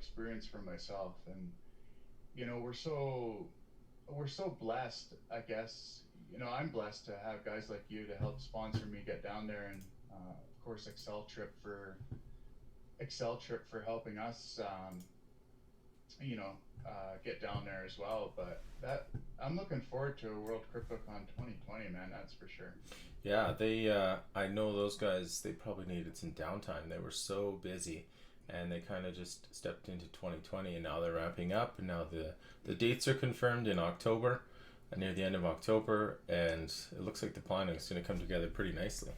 experience for myself, and we're so blessed, I guess. I'm blessed to have guys like you to help sponsor me get down there, and of course Excel Trip for helping us, you know, get down there as well. But that I'm looking forward to a World CryptoCon 2020, man. That's for sure. Yeah, they. I know those guys. They probably needed some downtime. They were so busy, and they kind of just stepped into 2020, and now they're ramping up. And now the dates are confirmed in October, near the end of October, and it looks like the planning is going to come together pretty nicely.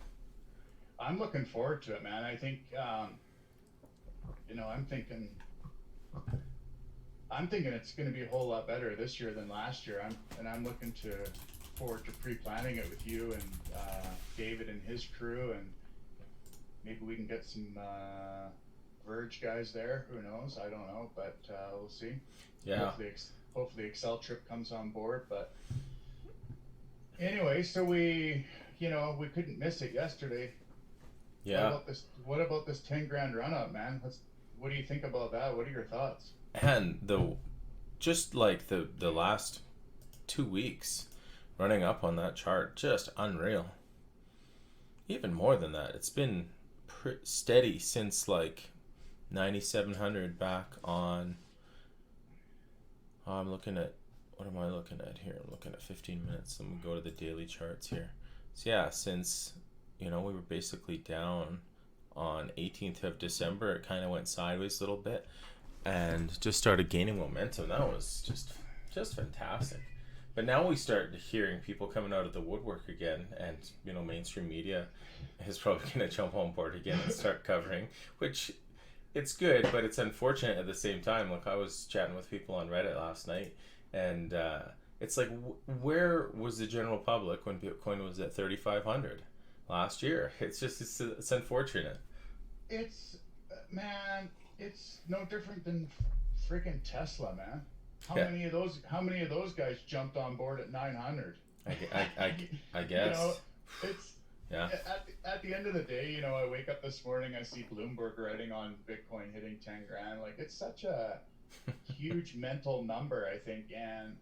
I'm looking forward to it, man. I think, I'm thinking, it's going to be a whole lot better this year than last year. I'm looking forward to pre-planning it with you and David and his crew, and maybe we can get some Verge guys there. Who knows? I don't know, but we'll see. Yeah. Hopefully Excel Trip comes on board. But anyway, so we couldn't miss it yesterday. Yeah. What about this 10 grand run up, man? What do you think about that? What are your thoughts? And just like the last 2 weeks running up on that chart, just unreal. Even more than that, it's been steady since like 9,700 back on. I'm looking at, what am I looking at here? I'm looking at 15 minutes. Let me go to the daily charts here. So yeah, since we were basically down on 18th of December, it kind of went sideways a little bit and just started gaining momentum. That was just fantastic. But now we start hearing people coming out of the woodwork again, and mainstream media is probably going to jump on board again and start covering, which it's good, but it's unfortunate at the same time. Like, I was chatting with people on Reddit last night, and it's like, where was the general public when Bitcoin was at 3,500 last year? It's unfortunate. Man, it's no different than freaking Tesla, man. How Yeah. many of those guys jumped on board at 900? I guess. It's Yeah. at the end of the day, I wake up this morning, I see Bloomberg writing on Bitcoin hitting 10 grand. Like, it's such a huge mental number, I think, and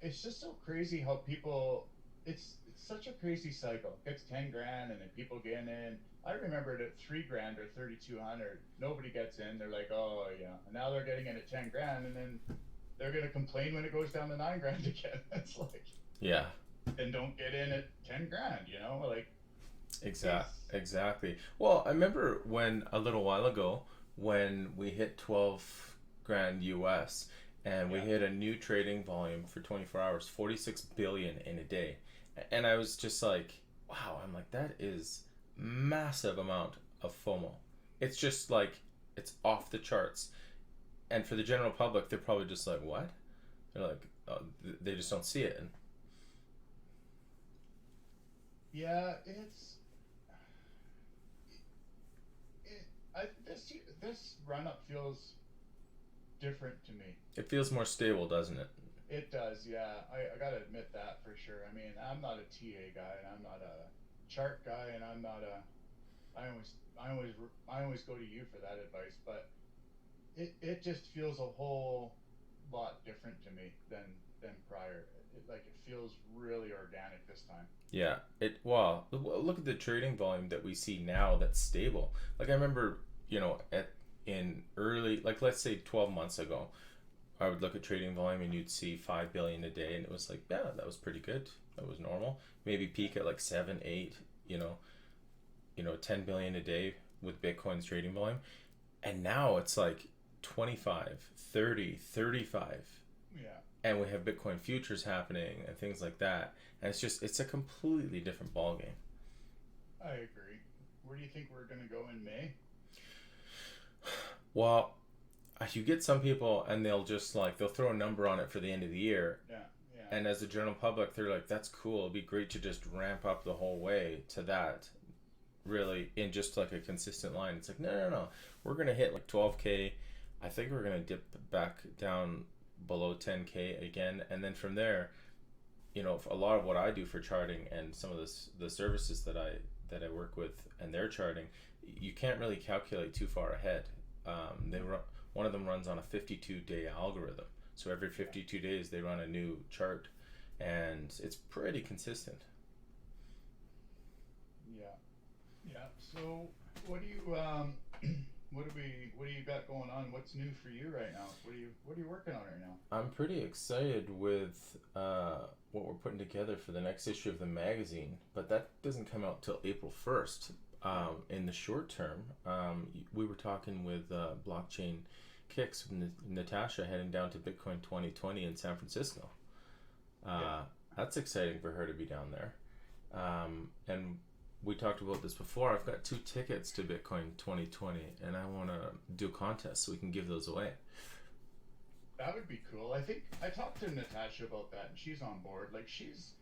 it's just so crazy how people. It's such a crazy cycle. It gets 10 grand, and then people get in. I remember it at 3 grand or 3,200. Nobody gets in. They're like, oh yeah. And now they're getting in at 10 grand, and then they're gonna complain when it goes down to 9 grand again. It's like, Yeah. then don't get in at 10 grand. Like. Exactly. Well, I remember when a little while ago when we hit 12 grand US, and we hit a new trading volume for 24 hours, 46 billion in a day. And I was just like, wow, I'm like, that is massive amount of FOMO. It's just like, it's off the charts. And for the general public, they're probably just like, what? They're like, oh, they just don't see it. And Yeah, this run up feels different to me. it feels more stable, doesn't it? It does, yeah. I gotta admit that for sure. I mean, I'm not a TA guy, and I'm not a chart guy, and I'm not a. I always go to you for that advice, but it just feels a whole lot different to me than prior. It feels really organic this time. Yeah, well, look at the trading volume that we see now that's stable. Like, I remember, in early, like, let's say 12 months ago, I would look at trading volume and you'd see 5 billion a day, and it was like, yeah, that was pretty good. That was normal. Maybe peak at like 7, 8, 10 billion a day with Bitcoin's trading volume. And now it's like 25, 30, 35. Yeah. And we have Bitcoin futures happening and things like that. And it's a completely different ballgame. I agree. Where do you think we're gonna go in May? Well, you get some people and they'll throw a number on it for the end of the year. Yeah, yeah. And as the general public, they're like, that's cool. It'd be great to just ramp up the whole way to that, really, in just like a consistent line. It's like, no. We're going to hit like 12K. I think we're going to dip back down below 10K again. And then from there, a lot of what I do for charting and some of the services that I work with and their charting, you can't really calculate too far ahead. One of them runs on a 52-day algorithm. So every 52 days they run a new chart, and it's pretty consistent. Yeah. Yeah. So what do you what do you got going on? What's new for you right now? What are you working on right now? I'm pretty excited with what we're putting together for the next issue of the magazine, but that doesn't come out till April 1st. In the short term, we were talking with Blockchain Kicks with Natasha heading down to Bitcoin 2020 in San Francisco. That's exciting for her to be down there. And we talked about this before. I've got 2 tickets to Bitcoin 2020, and I want to do a contest so we can give those away. That would be cool. I think I talked to Natasha about that, and she's on board. Like, she's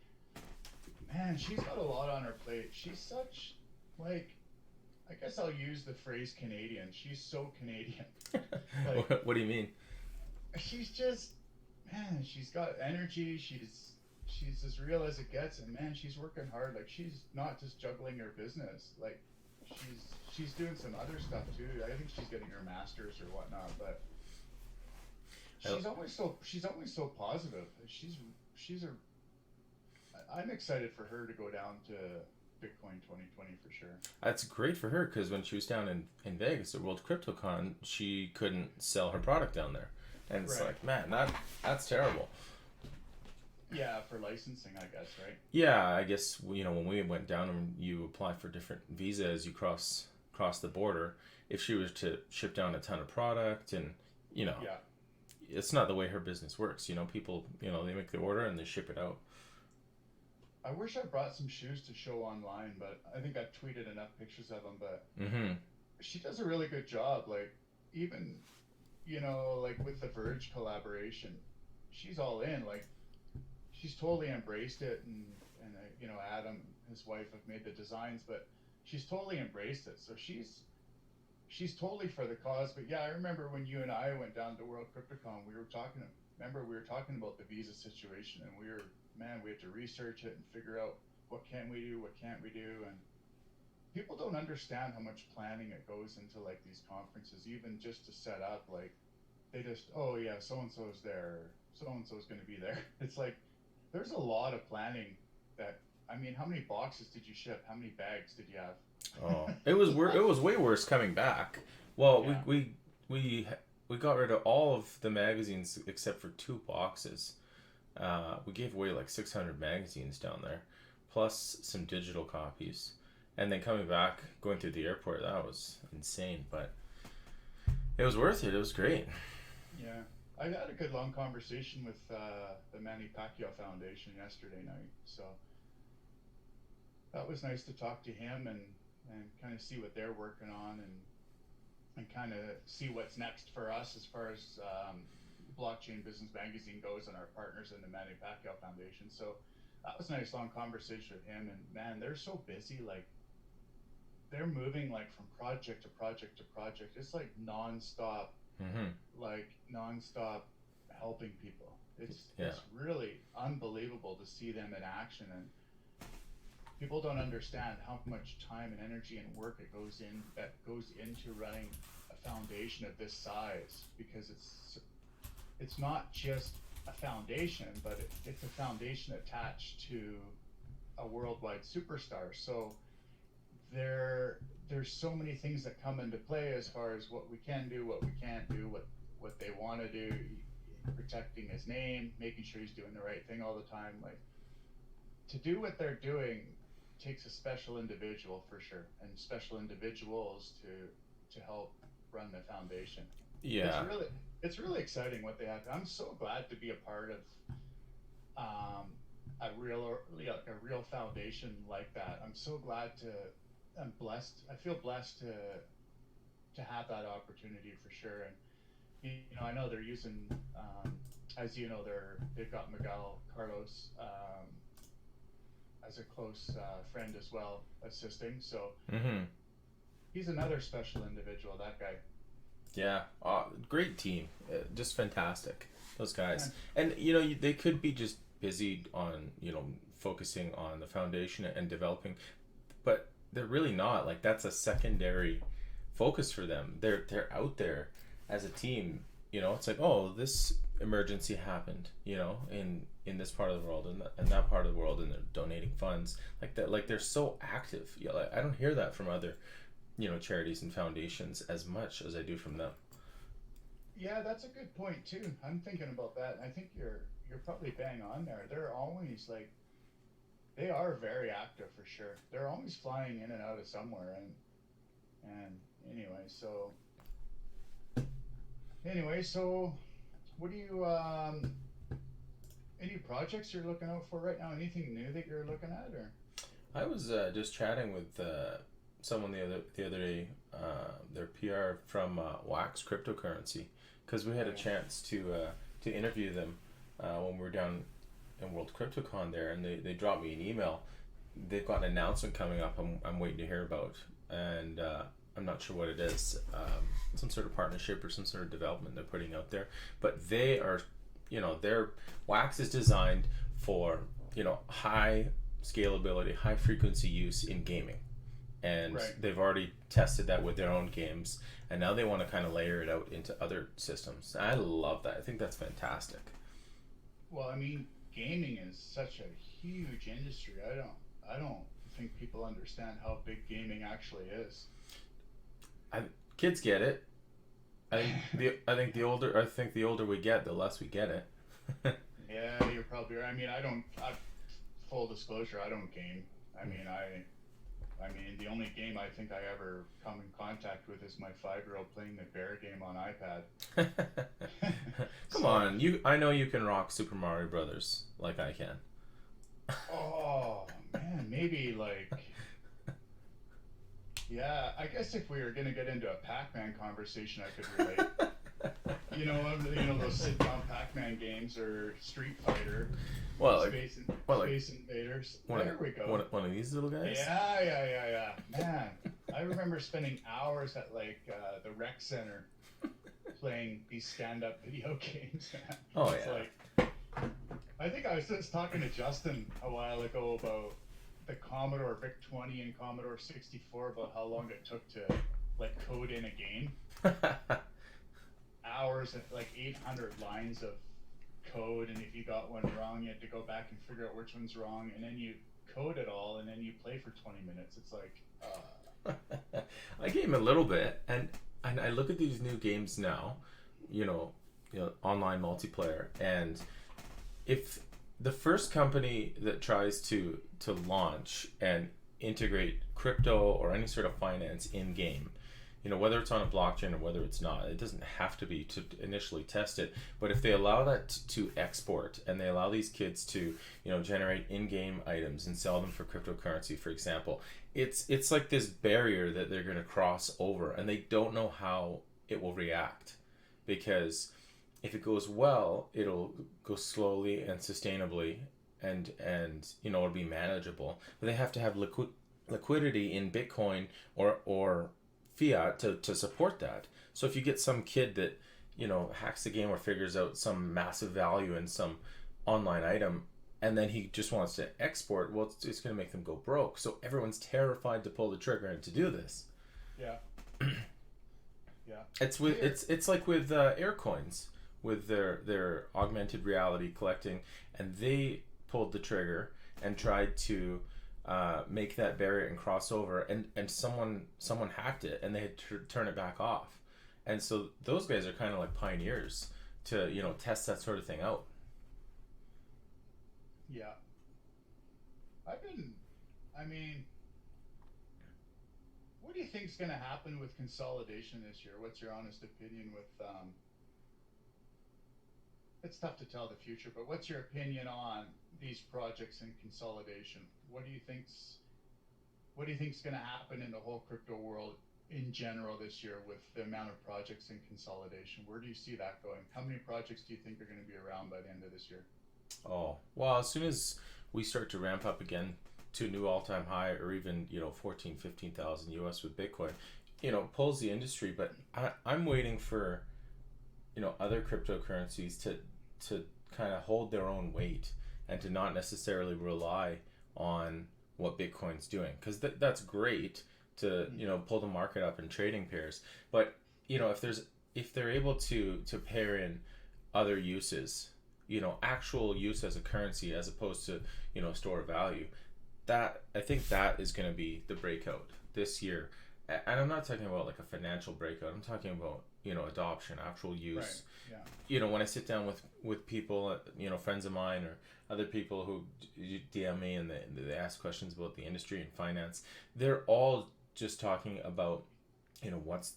got a lot on her plate. She's such, like, I guess I'll use the phrase Canadian. She's so Canadian. Like, what do you mean? She's just, man, she's got energy. She's as real as it gets, and man, she's working hard. Like, she's not just juggling her business. Like, she's doing some other stuff too. I think she's getting her master's or whatnot, but she's always so positive. I'm excited for her to go down to Bitcoin 2020 for sure. That's great for her, because when she was down in Vegas at World CryptoCon, she couldn't sell her product down there, and it's like, man, that's terrible. Yeah, for licensing, I guess, right? Yeah, I guess, when we went down and you apply for different visas as you cross the border, if she was to ship down a ton of product and, it's not the way her business works. People, they make the order and they ship it out. I wish I brought some shoes to show online, but I think I've tweeted enough pictures of them, but she does a really good job. Like, even, like with the Verge collaboration, she's all in. Like, she's totally embraced it, and Adam, his wife, have made the designs, but she's totally embraced it. So she's totally for the cause. But yeah, I remember when you and I went down to World CryptoCon, we were talking about the visa situation, and we had to research it and figure out what can we do, what can't we do, and people don't understand how much planning it goes into like these conferences, even just to set up. Like, they just, oh yeah, so and so's there, so and so's going to be there. It's like, there's a lot of planning. How many boxes did you ship? How many bags did you have? Oh, it was way worse coming back. Well, yeah. we got rid of all of the magazines except for 2 boxes. We gave away like 600 magazines down there, plus some digital copies. And then coming back, going through the airport, that was insane. But it was worth it. It was great. Yeah. I had a good long conversation with the Manny Pacquiao Foundation yesterday night. So that was nice to talk to him and kind of see what they're working on and kind of see what's next for us as far as Blockchain Business Magazine goes and our partners in the Manny Pacquiao Foundation. So that was a nice long conversation with him, and man, they're so busy. Like, they're moving like from project to project to project. It's like nonstop, nonstop helping people. It's really unbelievable to see them in action, and people don't understand how much time and energy and work goes into running a foundation of this size, because it's not just a foundation, but it's a foundation attached to a worldwide superstar. So there's so many things that come into play as far as what we can do, what we can't do, what they want to do, protecting his name, making sure he's doing the right thing all the time. Like, to do what they're doing takes a special individual for sure, and special individuals to help run the foundation. Yeah, it's really exciting what they have. I'm so glad to be a part of a real foundation like that. I'm so glad I'm blessed. I feel blessed to have that opportunity for sure. And I know they're using, as you know, they've got Miguel Carlos as a close friend as well, assisting. So he's another special individual, that guy. Yeah, great team, just fantastic, those guys. And they could be just busy on focusing on the foundation and developing, but they're really not. Like, that's a secondary focus for them. They're out there, as a team, it's like, oh, this emergency happened, in this part of the world and that part of the world, and they're donating funds like that. Like they're so active. Like, I don't hear that from other, charities and foundations as much as I do from them. Yeah, that's a good point too. I'm thinking about that. I think you're probably bang on there. They're always like they are very active for sure. They're always flying in and out of somewhere, and anyway, so what do you any projects you're looking out for right now? Anything new that you're looking at, or? I was just chatting with someone the other day, their PR from Wax Cryptocurrency, because we had a chance to interview them when we were down in World CryptoCon there, and they dropped me an email. They've got an announcement coming up. I'm waiting to hear about, and I'm not sure what it is. Some sort of partnership or some sort of development they're putting out there. But they are, their Wax is designed for high scalability, high frequency use in gaming, and Right. they've already tested that with their own games, and now they want to kind of layer it out into other systems. I love that. I think that's fantastic. Well, I mean, gaming is such a huge industry. I don't think people understand how big gaming actually is. Kids get it. I think the older we get, the less we get it. Yeah, you're probably right. I mean, full disclosure, I don't game. I mean, the only game I think I ever come in contact with is my 5-year-old playing the bear game on iPad. Come on, I know you can rock Super Mario Brothers like I can. Oh man, maybe like, yeah. I guess if we were gonna get into a Pac-Man conversation, I could relate. Those sit-down Pac-Man games or Street Fighter, Well, Space Invaders. There we go. One of these little guys. Yeah. Man, I remember spending hours at the rec center playing these stand-up video games. Oh It's yeah. like, I think I was just talking to Justin a while ago about the Commodore VIC-20 and Commodore 64, about how long it took to code in a game. Hours, like 800 lines of code, and if you got one wrong, you had to go back and figure out which one's wrong, and then you code it all, and then you play for 20 minutes. It's like, I game a little bit, and I look at these new games now, online multiplayer, and if the first company that tries to launch and integrate crypto or any sort of finance in game, whether it's on a blockchain or whether it's not, it doesn't have to be to initially test it. But if they allow that to export, and they allow these kids to, generate in-game items and sell them for cryptocurrency, for example, it's like this barrier that they're going to cross over, and they don't know how it will react, because if it goes well, it'll go slowly and sustainably, and it'll be manageable. But they have to have liquidity in Bitcoin or fiat to support that. So if you get some kid that hacks the game or figures out some massive value in some online item, and then he just wants to export, well, it's going to make them go broke. So everyone's terrified to pull the trigger and to do this. yeah. Yeah. It's like with Aircoins, with their augmented reality collecting, and they pulled the trigger and tried to make that barrier and cross over, and someone hacked it, and they had to turn it back off. And so those guys are kind of like pioneers to test that sort of thing out. Yeah. I mean, what do you think's going to happen with consolidation this year? What's your honest opinion with it's tough to tell the future, but what's your opinion on these projects in consolidation? What do you think's going to happen in the whole crypto world in general this year with the amount of projects in consolidation? Where do you see that going? How many projects do you think are going to be around by the end of this year? Oh, well, as soon as we start to ramp up again to a new all-time high, or even 15,000 US with Bitcoin, pulls the industry. But I'm waiting for other cryptocurrencies to kind of hold their own weight, and to not necessarily rely on what Bitcoin's doing, because that's great to pull the market up in trading pairs. But if there's if they're able to pair in other uses, actual use as a currency as opposed to, store of value, that I think that is going to be the breakout this year. And I'm not talking about like a financial breakout. I'm talking about, adoption, actual Right. use. Yeah. When I sit down with people, friends of mine or other people who DM me and they ask questions about the industry and finance, they're all just talking about, what's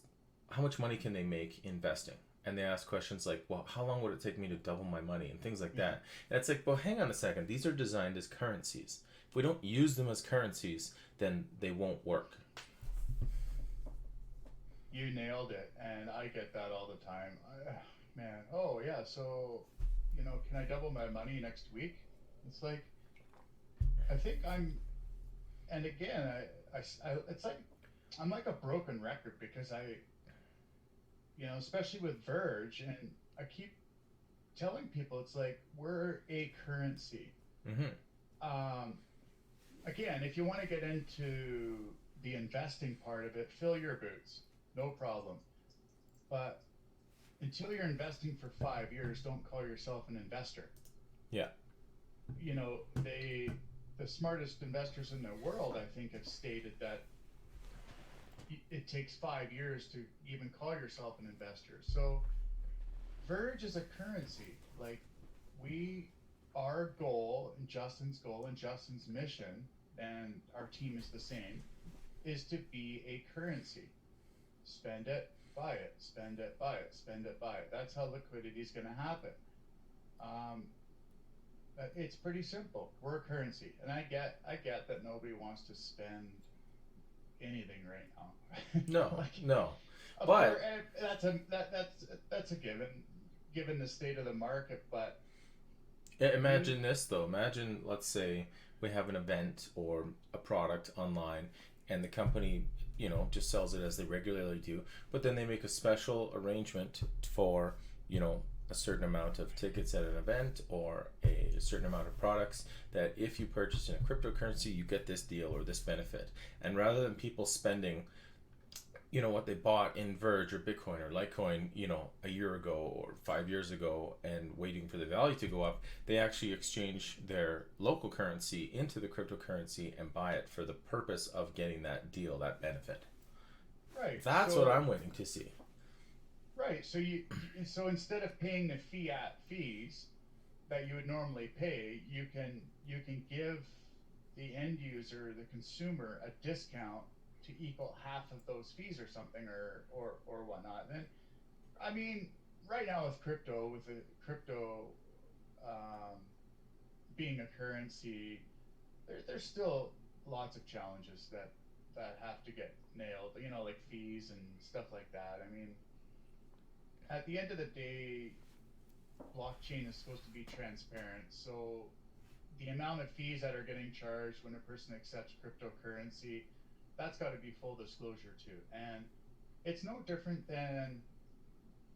how much money can they make investing, and they ask questions like, well, how long would it take me to double my money and things like Yeah. that. And it's like, well, hang on a second, these are designed as currencies. If we don't use them as currencies, then they won't work. You nailed it, and I get that all the time. Man, oh yeah, so can I double my money next week? It's like I think and again, it's like I'm like a broken record because especially with Verge, and I keep telling people it's like we're a currency. Mm-hmm. Um, Again, if you want to get into the investing part of it, fill your boots, no problem. But until you're investing for 5 years, don't call yourself an investor. Yeah. The smartest investors in the world, I think, have stated that it takes 5 years to even call yourself an investor. So Verge is a currency. Like we, our goal and Justin's mission, and our team is the same, is to be a currency. Spend it, buy it, spend it, buy it, spend it, buy it. That's how liquidity is going to happen. Um, it's pretty simple. We're a currency, and I get that nobody wants to spend anything right now. No, Like, no. of course, But that's a given the state of the market. But imagine this though. Imagine, let's say we have an event or a product online, and the company, just sells it as they regularly do, but then they make a special arrangement for, a certain amount of tickets at an event or a certain amount of products, that if you purchase in a cryptocurrency, you get this deal or this benefit. And rather than people spending, what they bought in Verge or Bitcoin or Litecoin, a year ago or 5 years ago and waiting for the value to go up, they actually exchange their local currency into the cryptocurrency and buy it for the purpose of getting that deal, that benefit. right, That's what I'm waiting to see. right. So instead of paying the fiat fees that you would normally pay, you can give the end user, the consumer, a discount to equal half of those fees or something, or whatnot. And I mean, right now with the crypto um, being a currency, there's still lots of challenges that have to get nailed. Like fees and stuff like that. I mean, at the end of the day, blockchain is supposed to be transparent. So the amount of fees that are getting charged when a person accepts cryptocurrency, that's got to be full disclosure too. And it's no different than,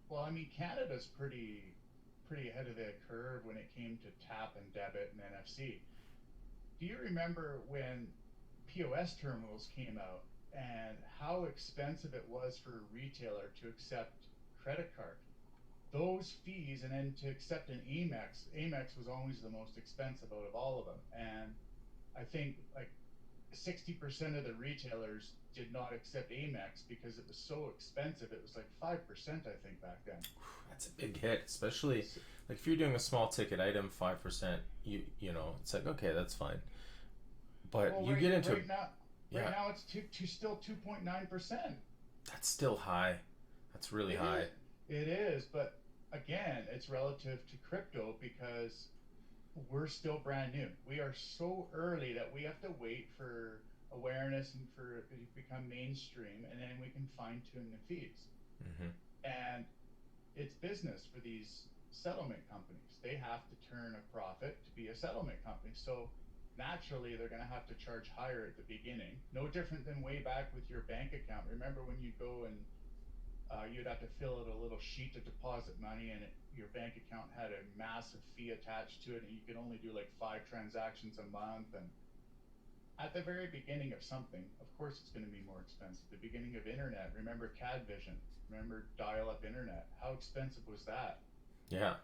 well, I mean, Canada's pretty ahead of the curve when it came to tap and debit and NFC. Do you remember when POS terminals came out and how expensive it was for a retailer to accept credit card? Those fees, and then to accept an Amex was always the most expensive out of all of them. And I think like 60% of the retailers did not accept Amex because it was so expensive. It was like 5%, I think, back then. That's a big hit, especially like if you're doing a small ticket item, 5%. It's like, okay, that's fine. But Well, you get into right now it's still 2.9%. That's still high. That's really high. It is, but again, it's relative to crypto because we're still brand new. We are so early that we have to wait for awareness and for it to become mainstream, and then we can fine tune the fees. Mm-hmm. And it's business for these settlement companies. They have to turn a profit to be a settlement company. So naturally, they're going to have to charge higher at the beginning. No different than way back with your bank account. Remember when you go and you'd have to fill out a little sheet to deposit money, and your bank account had a massive fee attached to it, and you could only do like 5 transactions a month. And at the very beginning of something, of course it's going to be more expensive. The beginning of internet, remember CAD vision, remember dial-up internet. How expensive was that? Yeah.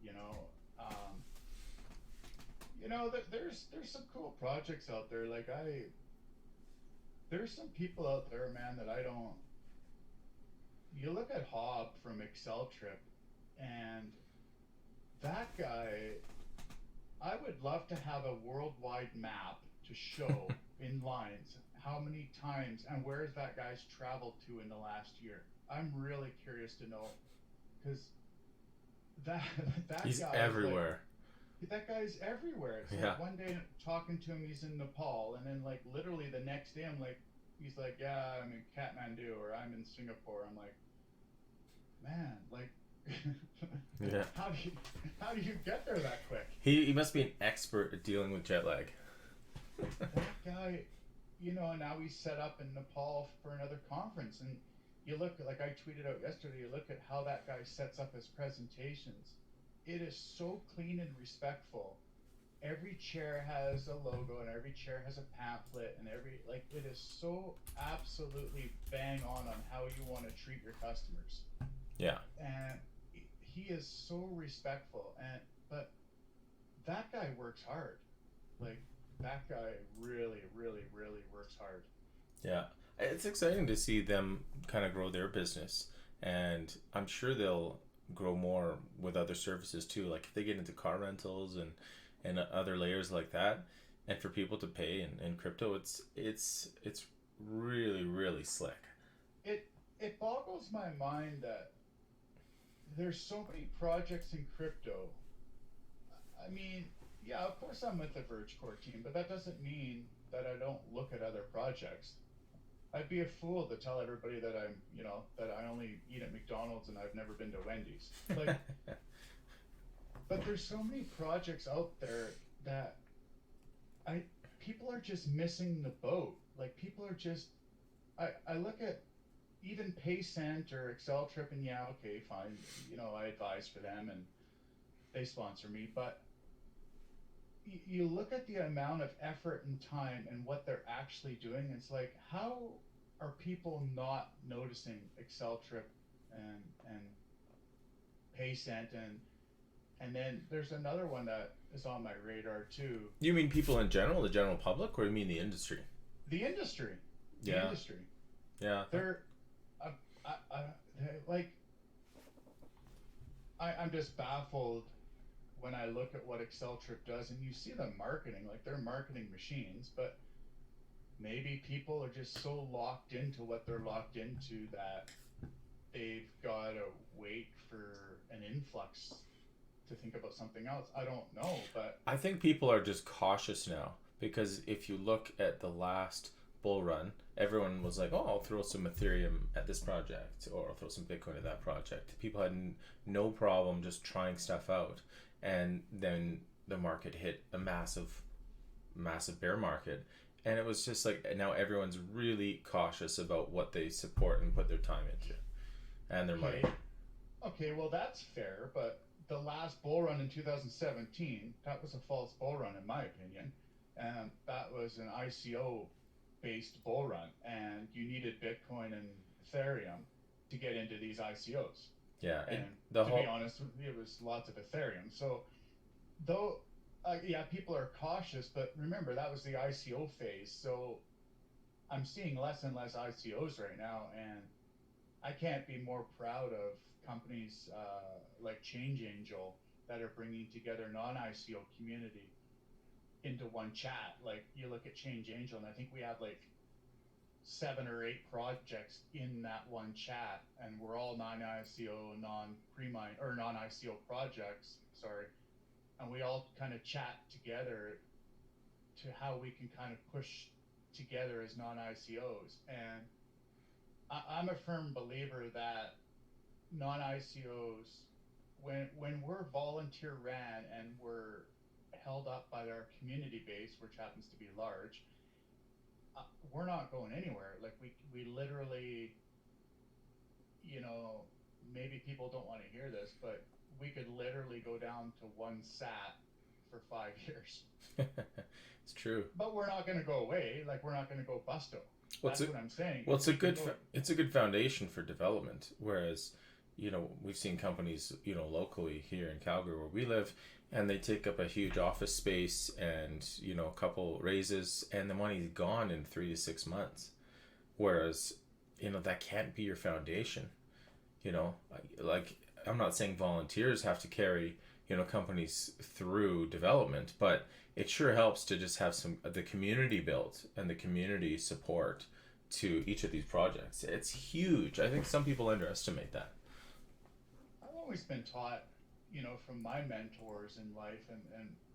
You know, um, there's some cool projects out there. There's some people out there, man, that I don't. You look at Hob from Excel Trip, and that guy, I would love to have a worldwide map to show in lines how many times and where's that guy's traveled to in the last year. I'm really curious to know because that that He's guy is like everywhere. that guy's everywhere. It's Yeah. like one day talking to him, he's in Nepal, and then like literally the next day, I'm like, he's like, yeah, I'm in Kathmandu or I'm in Singapore. I'm like, man, like, Yeah. how do you get there that quick? He must be an expert at dealing with jet lag. That guy, now he's set up in Nepal for another conference, and you look like I tweeted out yesterday. You look at how that guy sets up his presentations. It is so clean and respectful. Every chair has a logo, and every chair has a pamphlet, and it is so absolutely bang on how you want to treat your customers. Yeah. And he is so respectful, but that guy works hard. Like, that guy really, really, really works hard. Yeah. It's exciting to see them kind of grow their business, and I'm sure they'll grow more with other services too. Like if they get into car rentals and other layers like that, and for people to pay in crypto, it's really really slick. It boggles my mind that there's so many projects in crypto. I mean, yeah, of course I'm with the Verge Core team, but that doesn't mean that I don't look at other projects. I'd be a fool to tell everybody that that I only eat at McDonald's and I've never been to Wendy's. Like, but there's so many projects out there that I people are just missing the boat. Like people are just I look at even PayCent or Excel Trip, and yeah, okay, fine. I advise for them and they sponsor me, but you look at the amount of effort and time and what they're actually doing. It's like, how are people not noticing Excel Trip and PayCent and then there's another one that is on my radar too. You mean people in general, the general public, or you mean the industry? The industry, Yeah. industry. Yeah. They're, like, I'm just baffled when I look at what Excel Trip does, and you see them marketing, like they're marketing machines, but maybe people are just so locked into what they're locked into that they've got to wait for an influx to think about something else. I don't know, but I think people are just cautious now because if you look at the last bull run, everyone was like, "Oh, I'll throw some Ethereum at this project, or I'll throw some Bitcoin at that project." People had no problem just trying stuff out, and then the market hit a massive, massive bear market, and it was just like now everyone's really cautious about what they support and put their time into, and their money. Okay, well that's fair, but the last bull run in 2017, that was a false bull run in my opinion, and that was an ICO based bull run, and you needed Bitcoin and Ethereum to get into these ICOs. Yeah, And to be honest, it was lots of Ethereum. So, though, yeah, people are cautious, but remember that was the ICO phase. So, I'm seeing less and less ICOs right now, and I can't be more proud of companies like Change Angel that are bringing together non-ICO community into one chat. Like you look at Change Angel, and I think we have like 7 or 8 projects in that one chat, and we're all non-ICO, non-pre-mine or non-ICO projects. Sorry, and we all kind of chat together to how we can kind of push together as non-ICOs. And I'm a firm believer that non-ICOs, when we're volunteer ran and we're held up by our community base, which happens to be large, we're not going anywhere. Like we literally, maybe people don't want to hear this, but we could literally go down to one sat for 5 years. It's true. But we're not going to go away. Like, we're not going to go busto. What's That's it? what I'm saying. Well, We can go, it's a good foundation for development. Whereas, we've seen companies, locally here in Calgary where we live, and they take up a huge office space and a couple raises, and the money's gone in 3 to 6 months. Whereas, that can't be your foundation. Like, I'm not saying volunteers have to carry companies through development, but it sure helps to just have the community built and the community support to each of these projects. It's huge. I think some people underestimate that. I've always been taught, from my mentors in life and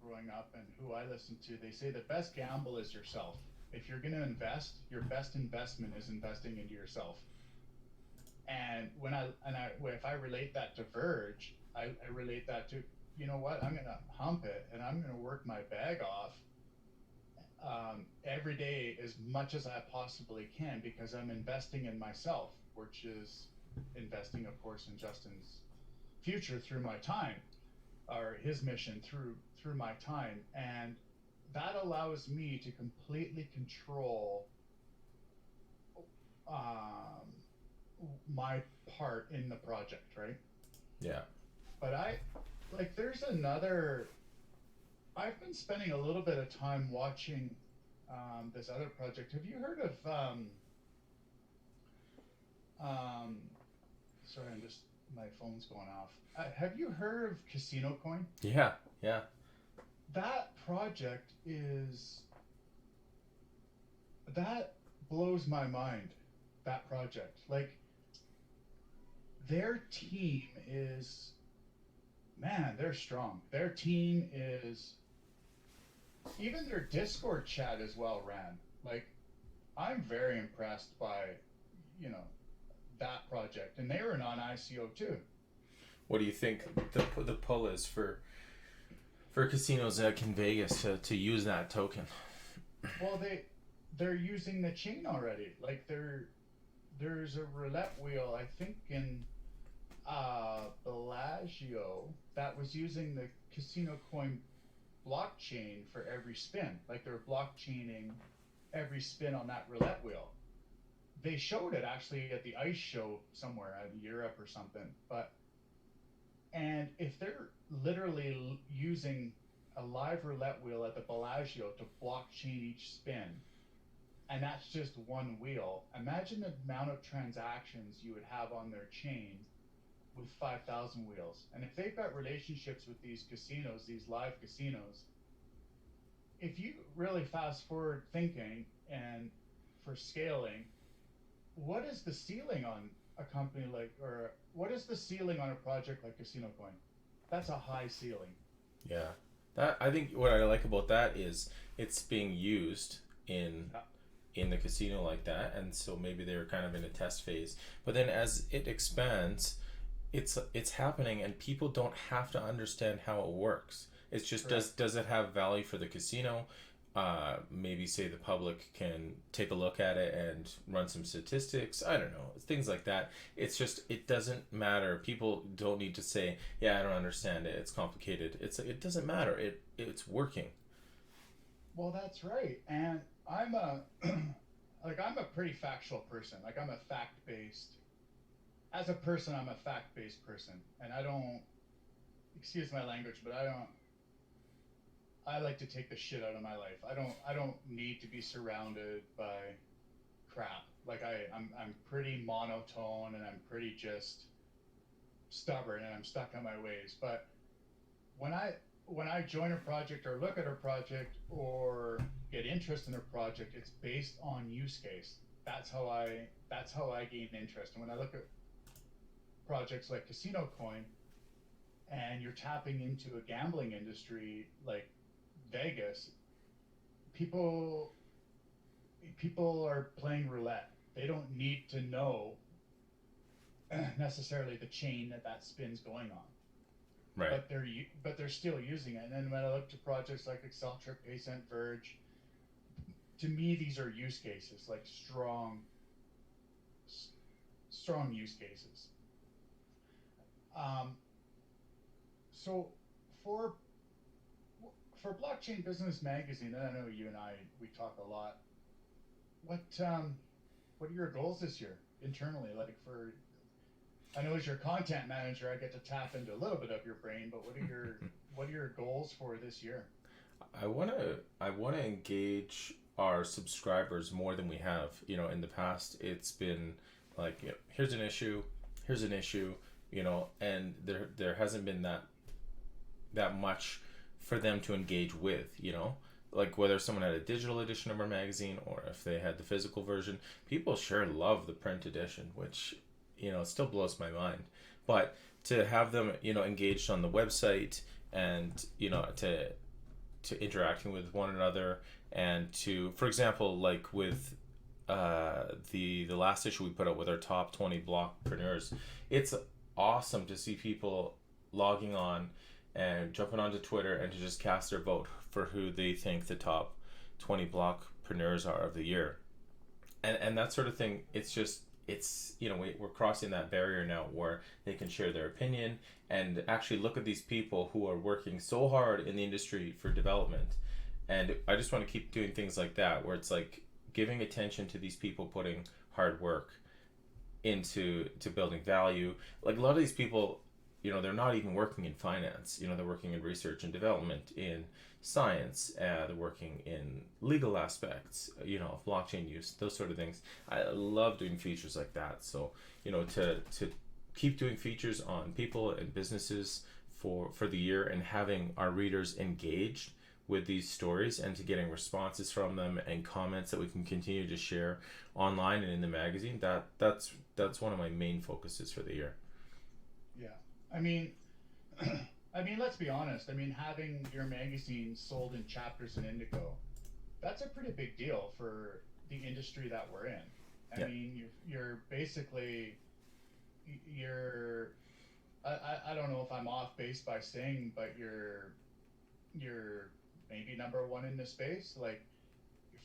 growing up and who I listen to, they say the best gamble is yourself. If you're going to invest, your best investment is investing into yourself. And if I relate that to Verge, I relate that to, you know what, I'm going to hump it and I'm going to work my bag off every day as much as I possibly can, because I'm investing in myself, which is investing, of course, in Justin's future through my time, or his mission through my time. And that allows me to completely control my part in the project, right? Yeah. But I've been spending a little bit of time watching this other project. Have you heard of sorry, my phone's going off. Have you heard of Casino Coin? Yeah. Yeah. That blows my mind. That project, like, their team is, man, they're strong. Their team is, even their Discord chat is well ran. Like, I'm very impressed by, that project, and they were on ICO too. What do you think the pull is for casinos like in Vegas to use that token? Well, they're using the chain already. Like, there's a roulette wheel, I think, in Bellagio that was using the Casino Coin blockchain for every spin. Like, they're blockchaining every spin on that roulette wheel. They showed it actually at the ice show somewhere in Europe or something. And if they're literally using a live roulette wheel at the Bellagio to blockchain each spin, and that's just one wheel, imagine the amount of transactions you would have on their chain with 5,000 wheels. And if they've got relationships with these casinos, these live casinos, if you really fast forward thinking and for scaling, what is the ceiling on a company or what is the ceiling on a project like Casino Coin? That's a high ceiling. Yeah. I think what I like about that is it's being used in the casino like that, and so maybe they're kind of in a test phase. But then as it expands, it's happening, and people don't have to understand how it works. It's just does it have value for the casino? Maybe say the public can take a look at it and run some statistics. I don't know, things like that. It's just, it doesn't matter. People don't need to say, yeah, I don't understand it, it's complicated. It doesn't matter. It's working. Well, that's right. And I'm a pretty factual person. Like, I'm a fact-based. As a person, I'm a fact-based person, and I don't, excuse my language, but I like to take the shit out of my life. I don't need to be surrounded by crap. Like, I'm pretty monotone, and I'm pretty just stubborn, and I'm stuck on my ways. But when I join a project or look at a project or get interest in a project, it's based on use case. That's how I gain interest. And when I look at projects like Casino Coin, and you're tapping into a gambling industry like Vegas, people are playing roulette. They don't need to know necessarily the chain that spin's going on. Right. But they're still using it. And then when I look to projects like Exceltrip, Paycent, Verge, to me these are use cases, like strong use cases. So for Blockchain Business Magazine, I know you and I we talk a lot. What are your goals this year internally? Like for I know as your content manager, I get to tap into a little bit of your brain, but what are your goals for this year? I wanna engage our subscribers more than we have. In the past, it's been like, here's an issue, and there hasn't been that much for them to engage with. Like whether someone had a digital edition of our magazine or if they had the physical version, people sure love the print edition, which still blows my mind. But to have them engaged on the website and to interacting with one another, and to, for example, like with the last issue we put out with our top 20 blockpreneurs, it's awesome to see people logging on and jumping onto Twitter and to just cast their vote for who they think the top 20 blockpreneurs are of the year, and that sort of thing. We're crossing that barrier now where they can share their opinion and actually look at these people who are working so hard in the industry for development. And I just want to keep doing things like that, where it's like giving attention to these people putting hard work into building value. Like a lot of these people, they're not even working in finance. They're working in research and development, in science. They're working in legal aspects, blockchain use, those sort of things. I love doing features like that. So, to keep doing features on people and businesses for the year, and having our readers engaged with these stories, and to getting responses from them and comments that we can continue to share online and in the magazine. That's one of my main focuses for the year. Yeah. I mean, let's be honest. I mean, having your magazine sold in chapters in Indigo, that's a pretty big deal for the industry that we're in. I mean, you're basically, I don't know if I'm off base by saying, but you're maybe number one in the space, like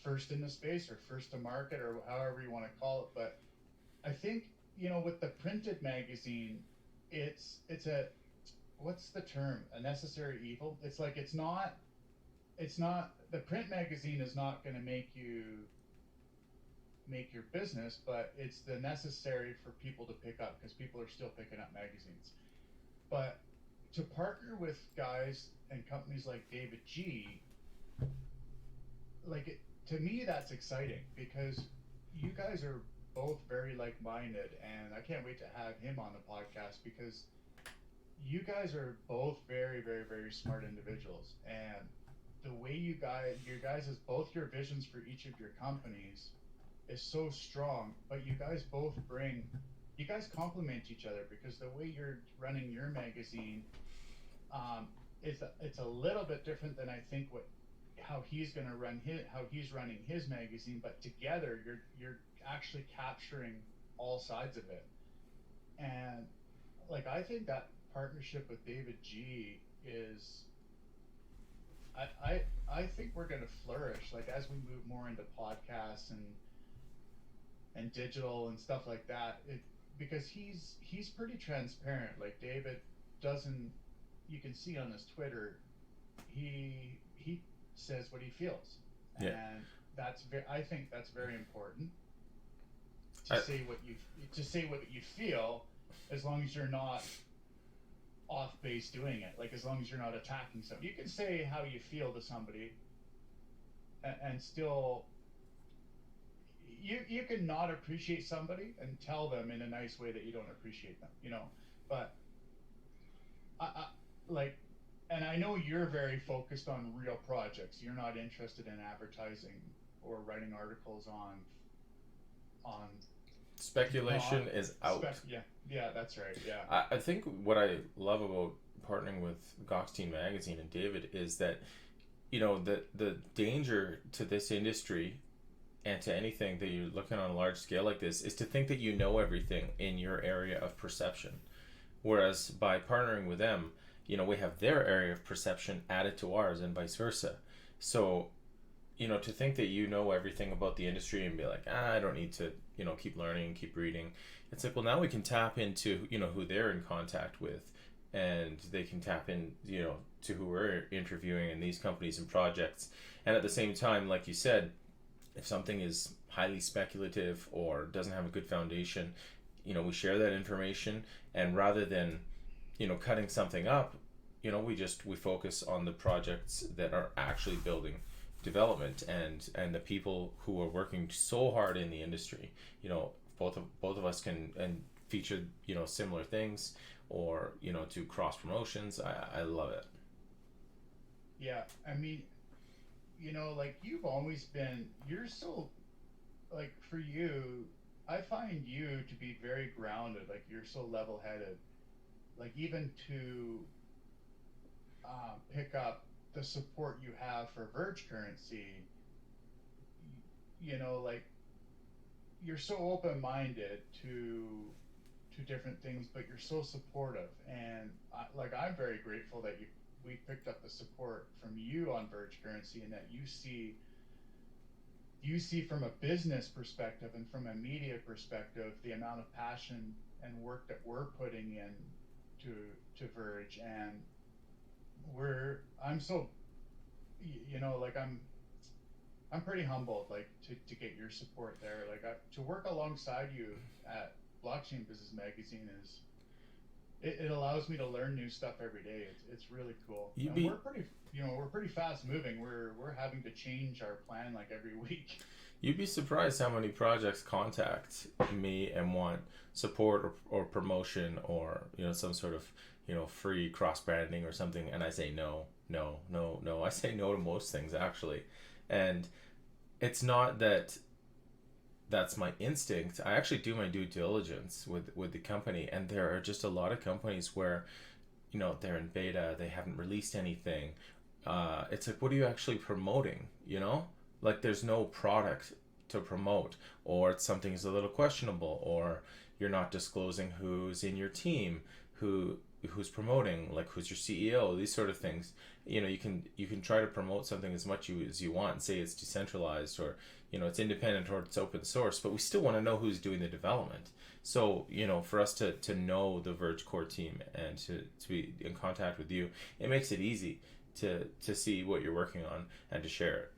first in the space or first to market or however you want to call it. But I think, with the printed magazine, it's a, what's the term? A necessary evil. It's like, it's not the print magazine is not going to make your business, but it's the necessary for people to pick up, because people are still picking up magazines. But to partner with guys and companies like David G, to me that's exciting, because you guys are both very like-minded, and I can't wait to have him on the podcast, because you guys are both very, very, very smart individuals, and the way you guys is both your visions for each of your companies is so strong, but you guys complement each other, because the way you're running your magazine, it's a little bit different than I think how he's running his magazine, but together you're actually capturing all sides of it. And like, I think that partnership with David G is, I think we're going to flourish, like, as we move more into podcasts and digital and stuff like that, because he's pretty transparent. Like, David doesn't, you can see on his Twitter, he says what he feels. Yeah. And I think that's very important, to say what you feel, as long as you're not off base doing it. Like, as long as you're not attacking somebody, you can say how you feel to somebody, and still you can not appreciate somebody and tell them in a nice way that you don't appreciate them, but I like, and I know you're very focused on real projects. You're not interested in advertising or writing articles on speculation is out. Yeah, that's right. Yeah. I think what I love about partnering with Goxteen Magazine and David is that, the danger to this industry and to anything that you're looking on a large scale like this is to think that you know everything in your area of perception. Whereas by partnering with them, we have their area of perception added to ours, and vice versa. So, to think that you know everything about the industry and be like, I don't need to, keep learning, keep reading. It's like, well, now we can tap into, who they're in contact with, and they can tap in, to who we're interviewing in these companies and projects. And at the same time, like you said, if something is highly speculative or doesn't have a good foundation, we share that information, and rather than, cutting something up, we focus on the projects that are actually building development, and the people who are working so hard in the industry. Both of us can and feature, similar things, or do cross promotions. I love it. Yeah, I mean, like you've always been, you're so, like for you, I find you to be very grounded. Like you're so level headed. Like even to pick up the support you have for Verge currency, like you're so open minded to different things, but you're so supportive. And like I'm very grateful that we picked up the support from you on Verge currency, and that you see from a business perspective and from a media perspective the amount of passion and work that we're putting in to Verge. And I'm so, like I'm pretty humbled, like to get your support there. Like to work alongside you at Blockchain Business Magazine it allows me to learn new stuff every day. It's really cool. You And be we're pretty fast moving. We're having to change our plan like every week. You'd be surprised how many projects contact me and want support, or promotion, or some sort of free cross branding or something, and I say no, no, no, no. I say no to most things, actually. And it's not that that's my instinct. I actually do my due diligence with the company, and there are just a lot of companies where they're in beta, they haven't released anything. It's like, what are you actually promoting? Like there's no product to promote, or something's a little questionable, or you're not disclosing who's in your team, who's promoting, like who's your CEO, these sort of things. You can try to promote something as much as you want, and say it's decentralized, or it's independent, or it's open source, but we still want to know who's doing the development. So for us to know the Verge core team, and to be in contact with you, it makes it easy to see what you're working on and to share it.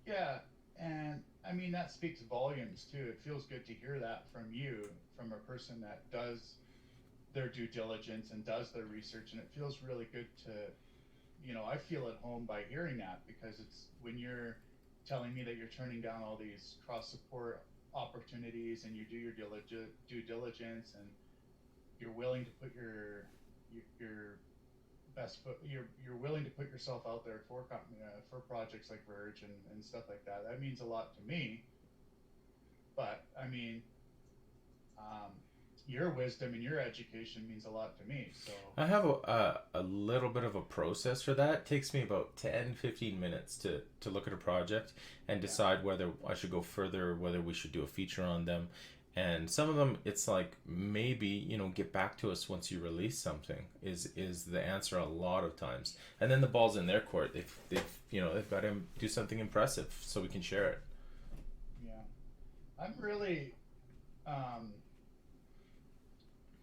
Yeah, and I mean that speaks volumes too. It feels good to hear that from you, from a person that does their due diligence and does their research. And it feels really good to, I feel at home by hearing that, because it's when you're telling me that you're turning down all these cross support opportunities, and you do your due diligence, and you're willing to put your best foot, you're willing to put yourself out there for projects like Verge, and stuff like that. That means a lot to me. But I mean, um, your wisdom and your education means a lot to me. So I have a little bit of a process for that. It takes me about 10-15 minutes to look at a project and yeah, decide whether I should go further, whether we should do a feature on them. And some of them, it's like, maybe, get back to us once you release something, is the answer a lot of times. And then the ball's in their court. They've got to do something impressive so we can share it. yeah. I'm really, um,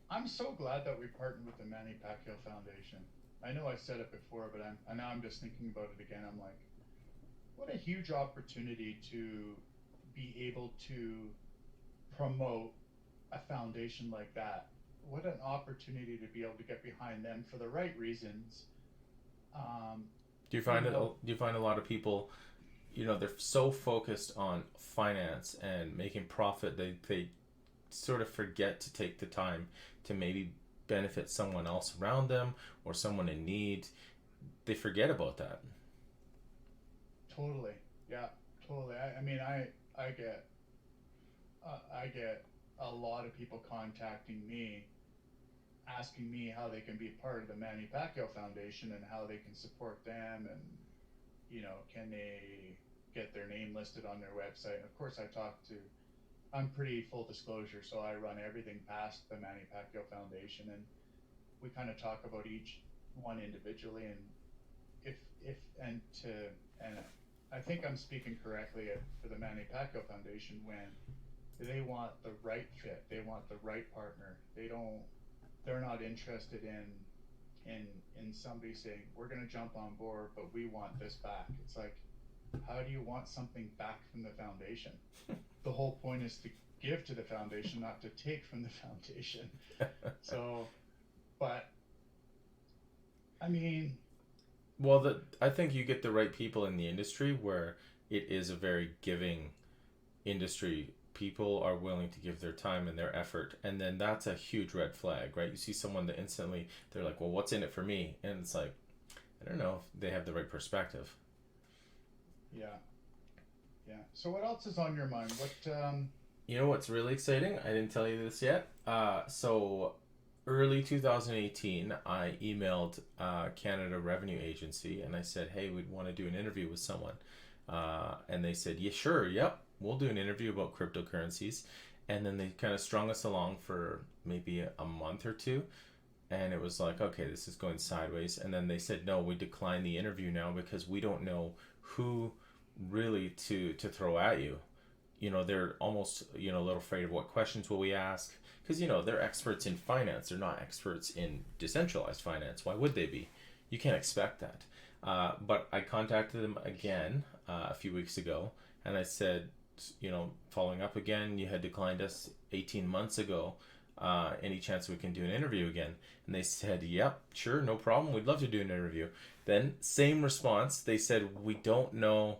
I'm so glad that we partnered with the Manny Pacquiao Foundation. I know I said it before, but now I'm just thinking about it again. I'm like, what a huge opportunity to be able to promote a foundation like that. What an opportunity to be able to get behind them for the right reasons. Um, Do you you find know, a lot of people, they're so focused on finance and making profit, they sort of forget to take the time to maybe benefit someone else around them, or someone in need. They forget about that. Totally. Yeah, totally. I mean, I get a lot of people contacting me, asking me how they can be part of the Manny Pacquiao Foundation, and how they can support them, and can they get their name listed on their website. And of course, I'm pretty full disclosure, so I run everything past the Manny Pacquiao Foundation, and we kind of talk about each one individually, and if and to and I think I'm speaking correctly for the Manny Pacquiao Foundation when they want the right fit, they want the right partner. They're they're not interested in somebody saying we're going to jump on board, but we want this back. It's like, how do you want something back from the foundation? The whole point is to give to the foundation, not to take from the foundation. So, but I mean, well, I think you get the right people in the industry where it is a very giving industry. People are willing to give their time and their effort, and then that's a huge red flag, right? You see someone that instantly they're like, well, what's in it for me? And it's like, I don't know if they have the right perspective. yeah. So what else is on your mind? You know what's really exciting? I didn't tell you this yet. So early 2018, I emailed Canada Revenue Agency and I said, hey, we'd want to do an interview with someone. And they said, yeah, sure, yep, we'll do an interview about cryptocurrencies. And then they kind of strung us along for maybe a month or two. And it was like, okay, this is going sideways. And then they said, no, we decline the interview now because we don't know who really to throw at you. You know, they're almost, you know, a little afraid of what questions will we ask. Because, you know, they're experts in finance. They're not experts in decentralized finance. Why would they be? You can't expect that. But I contacted them again a few weeks ago. And I said, you know, following up again, you had declined us 18 months ago. Any chance we can do an interview again? And they said, yep, sure, no problem. We'd love to do an interview. Then same response. They said, we don't know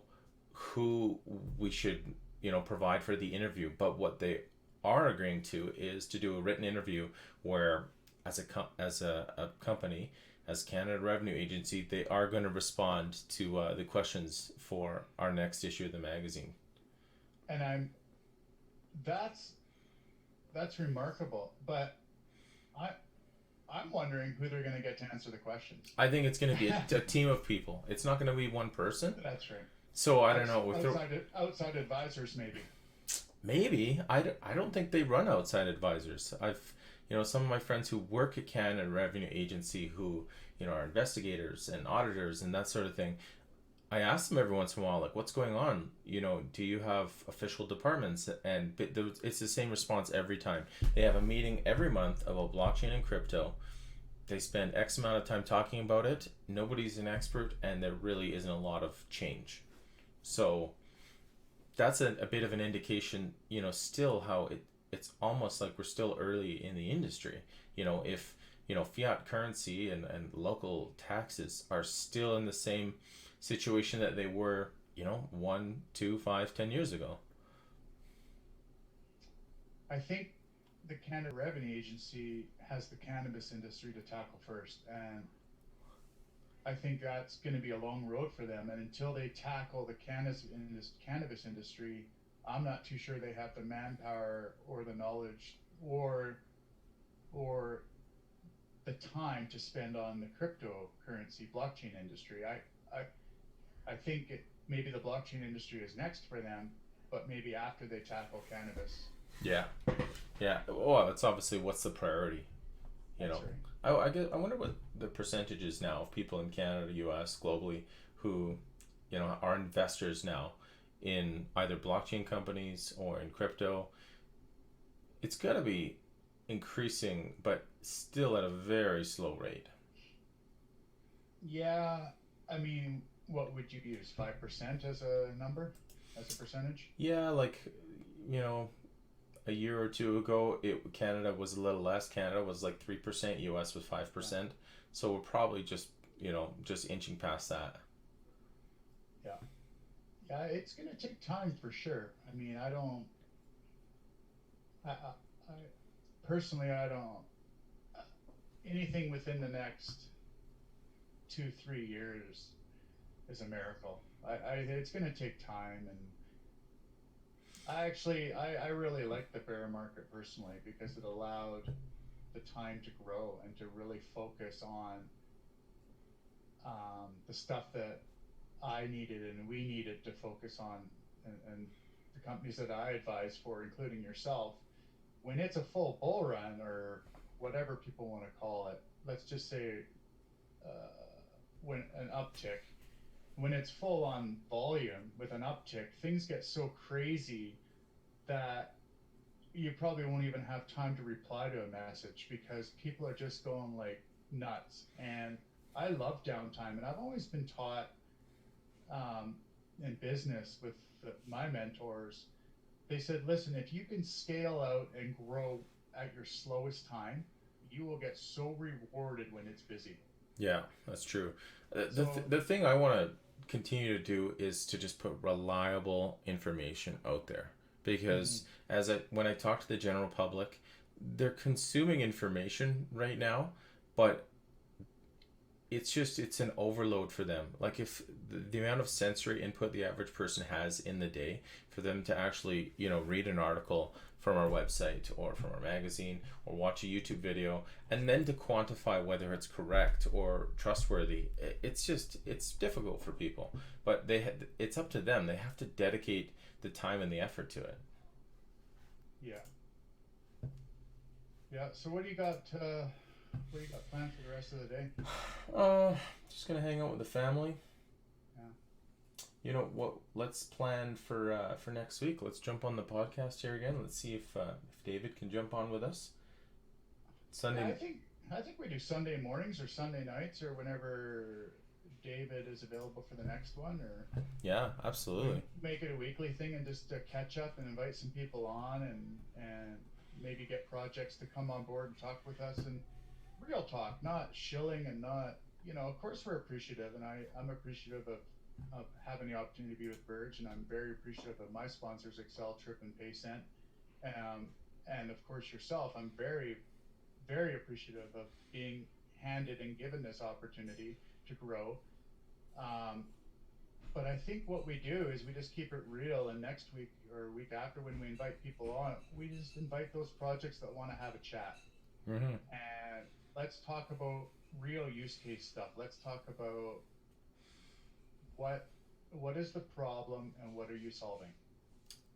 who we should, you know, provide for the interview. But what they are agreeing to is to do a written interview where as a company, as Canada Revenue Agency, they are going to respond to the questions for our next issue of the magazine. And that's remarkable, but I'm wondering who they're going to get to answer the questions. I think it's going to be a team of people. It's not going to be one person. That's right. So I don't know. Outside advisors, maybe. Maybe. I don't think they run outside advisors. You know, some of my friends who work at Canada Revenue Agency who, you know, are investigators and auditors and that sort of thing. I ask them every once in a while, like, what's going on? You know, do you have official departments? And it's the same response every time. They have a meeting every month about blockchain and crypto. They spend X amount of time talking about it. Nobody's an expert, and there really isn't a lot of change. So that's a bit of an indication, you know, still how it's almost like we're still early in the industry. You know, if, you know, fiat currency and local taxes are still in the same situation that they were, you know, 1, 2, 5, 10 years ago. I think the Canada Revenue Agency has the cannabis industry to tackle first, and I think that's going to be a long road for them. And until they tackle the cannabis industry, I'm not too sure they have the manpower or the knowledge or the time to spend on the cryptocurrency blockchain industry. I think maybe the blockchain industry is next for them, but maybe after they tackle cannabis. Yeah. Well, it's obviously what's the priority, you know. Right. I wonder what the percentage is now of people in Canada, U.S., globally, who, you know, are investors now in either blockchain companies or in crypto. It's got to be increasing, but still at a very slow rate. Yeah, I mean, what would you use? 5% as a number, as a percentage? Yeah, like, you know, a year or two ago, Canada was a little less. Canada was like 3%, US was 5%. Yeah. So we're probably just inching past that. Yeah, it's going to take time for sure. I mean, I personally, I don't, anything within the next 2-3 years is a miracle. It's going to take time, and I really like the bear market personally because it allowed the time to grow and to really focus on the stuff that I needed and we needed to focus on, and the companies that I advise for, including yourself. When it's a full bull run or whatever people want to call it, let's just say when an uptick, when it's full on volume with an uptick, things get so crazy that you probably won't even have time to reply to a message because people are just going like nuts. And I love downtime, and I've always been taught um, in business with my mentors. They said, listen, if you can scale out and grow at your slowest time, you will get so rewarded when it's busy. Yeah, that's true. So, The thing I want to continue to do is to just put reliable information out there, because mhm, when I talk to the general public, they're consuming information right now, but it's an overload for them. Like, if the amount of sensory input the average person has in the day, for them to actually, read an article from our website or from our magazine or watch a YouTube video, and then to quantify whether it's correct or trustworthy, it's difficult for people. But it's up to them. They have to dedicate the time and the effort to it. yeah. Yeah. So what do you got? What do you got planned for the rest of the day? Just gonna hang out with the family. Yeah. You know what? Let's plan for next week. Let's jump on the podcast here again. Let's see if David can jump on with us. Yeah, Sunday. I think we do Sunday mornings or Sunday nights or whenever David is available for the next one, or Yeah, absolutely. make it a weekly thing and just catch up and invite some people on and maybe get projects to come on board and talk with us and real talk, not shilling and not, of course we're appreciative, and I'm appreciative of having the opportunity to be with Verge, and I'm very appreciative of my sponsors, Excel, Trip, and PayCent, um, and of course yourself. I'm very, very appreciative of being handed and given this opportunity to grow. Um, but I think what we do is we just keep it real, and next week or week after, when we invite people on, we just invite those projects that want to have a chat. Mm-hmm. And let's talk about real use case stuff. Let's talk about what is the problem and what are you solving.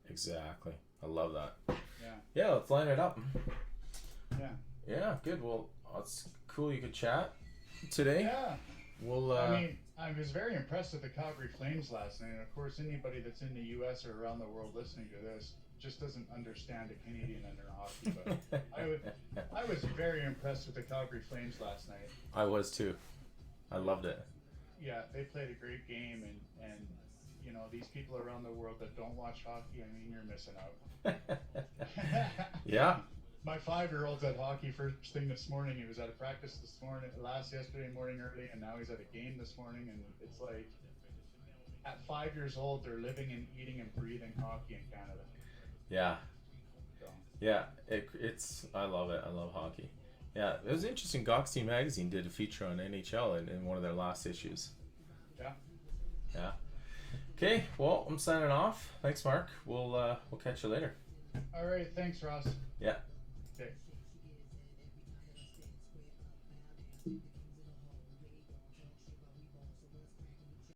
Exactly. I love that. Yeah. Yeah, let's line it up. Yeah. Yeah, good. Well, it's cool you could chat today. Yeah. We'll. I mean, I was very impressed with the Calgary Flames last night. And of course, anybody that's in the U.S. or around the world listening to this just doesn't understand a Canadian under hockey. But I was very impressed with the Calgary Flames last night. I was too. I loved it. Yeah, they played a great game, and these people around the world that don't watch hockey, I mean, you're missing out. Yeah. My 5-year-old's at hockey first thing this morning. He was at a practice this morning, yesterday morning early, and now he's at a game this morning. And it's like, at 5 years old, they're living and eating and breathing hockey in Canada. Yeah. So. Yeah. It's. I love it. I love hockey. Yeah, it was interesting. Goxie magazine did a feature on NHL in one of their last issues. Yeah. Yeah. Okay. Well, I'm signing off. Thanks, Mark. We'll catch you later. All right. Thanks, Ross. Yeah. Okay.